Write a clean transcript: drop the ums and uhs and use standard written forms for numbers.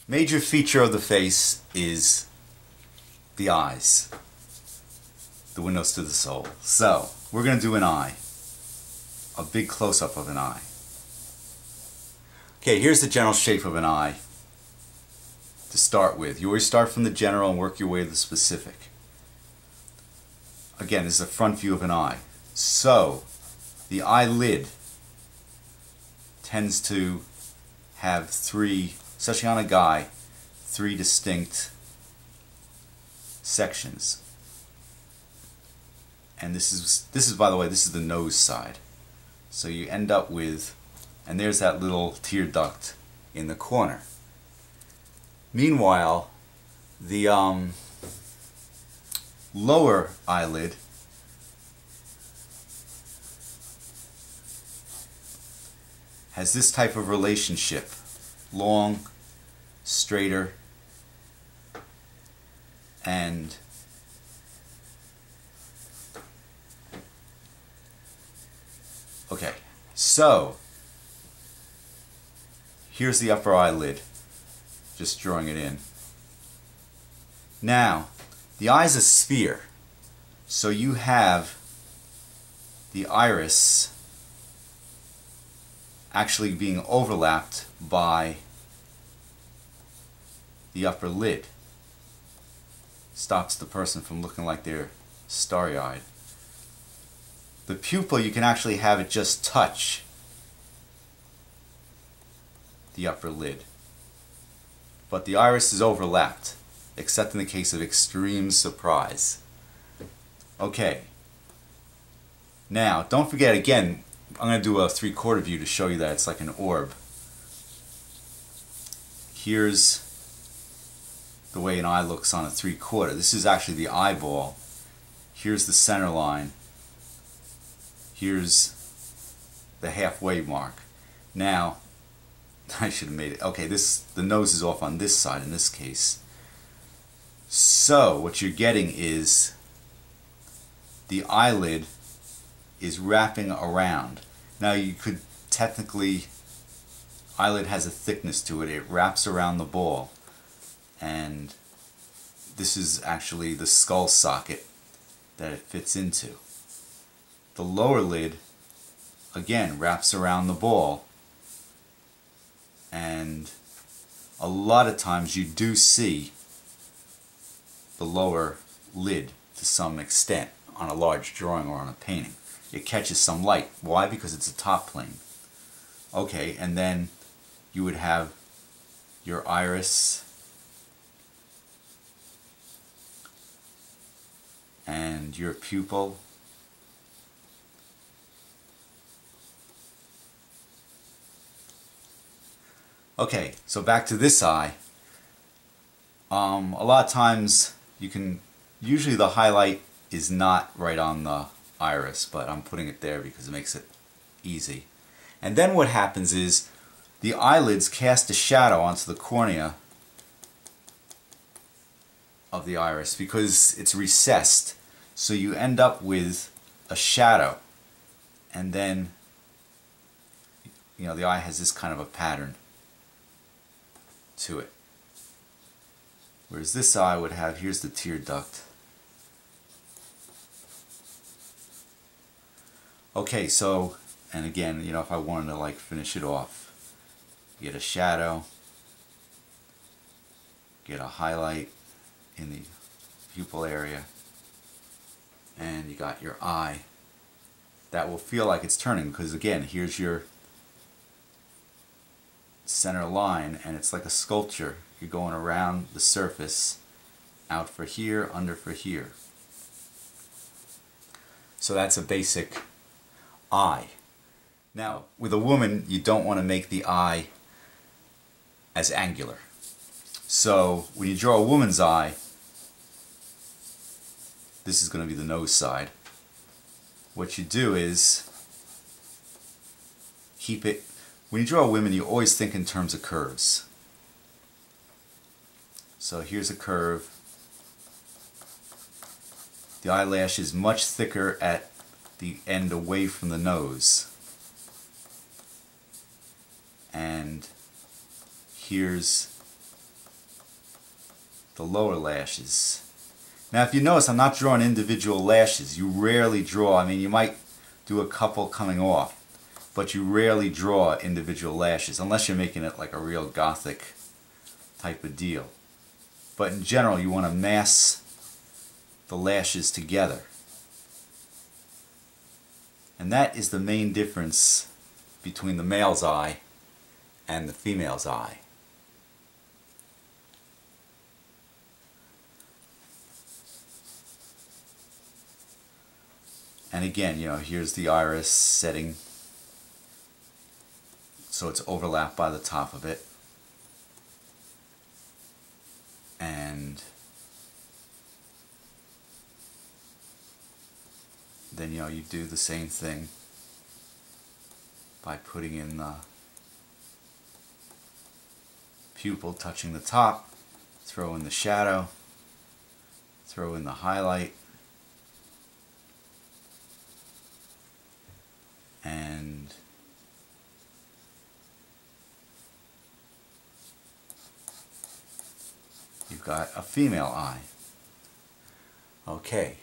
Major feature of the face is the eyes, the windows to the soul. So, we're going to do an eye, a big close-up of an eye. Okay, here's the general shape of an eye to start with. You always start from the general and work your way to the specific. Again, this is a front view of an eye. So, the eyelid tends to have three, especially on a guy, three distinct sections. And this is by the way, this is the nose side. So you end up with, and there's that little tear duct in the corner. Meanwhile, the lower eyelid has this type of relationship. Long, straighter, and okay, so here's the upper eyelid, just drawing it in. Now, the eye's a sphere, so you have the iris actually being overlapped by the upper lid. Stops the person from looking like they're starry-eyed. The pupil, you can actually have it just touch the upper lid. But the iris is overlapped, except in the case of extreme surprise. Okay. Now, don't forget, again, I'm going to do a 3/4 view to show you that it's like an orb. Here's the way an eye looks on a 3/4. This is actually the eyeball. Here's the center line. Here's the halfway mark. Now, I should have made it. Okay, the nose is off on this side in this case. So, what you're getting is the eyelid is wrapping around. Now you could technically, eyelid has a thickness to it. It wraps around the ball. And this is actually the skull socket that it fits into. The lower lid, again, wraps around the ball. And a lot of times you do see the lower lid to some extent on a large drawing or on a painting. It catches some light. Why? Because it's a top plane. Okay, and then you would have your iris and your pupil. Okay, so back to this eye. A lot of times you can, usually the highlight is not right on the iris, but I'm putting it there because it makes it easy. And then what happens is the eyelids cast a shadow onto the cornea of the iris because it's recessed, so you end up with a shadow, and then the eye has this kind of a pattern to it. Whereas this eye would have, here's the tear duct. Okay, so, and again, if I wanted to like finish it off, get a shadow, get a highlight in the pupil area, and you got your eye. That will feel like it's turning because again, here's your center line, and it's like a sculpture. You're going around the surface, out for here, under for here. So that's a basic eye. Now, with a woman, you don't want to make the eye as angular. So when you draw a woman's eye, this is going to be the nose side. What you do is keep it, when you draw a woman, you always think in terms of curves. So here's a curve. The eyelash is much thicker at the end away from the nose. And here's the lower lashes. Now if you notice, I'm not drawing individual lashes. You rarely draw, I mean you might do a couple coming off, but you rarely draw individual lashes unless you're making it like a real gothic type of deal. But in general you want to mass the lashes together. And that is the main difference between the male's eye and the female's eye. And again, you know, here's the iris setting so it's overlapped by the top of it. And then, you know, you do the same thing by putting in the pupil touching the top, throw in the shadow, throw in the highlight, and you've got a female eye. Okay.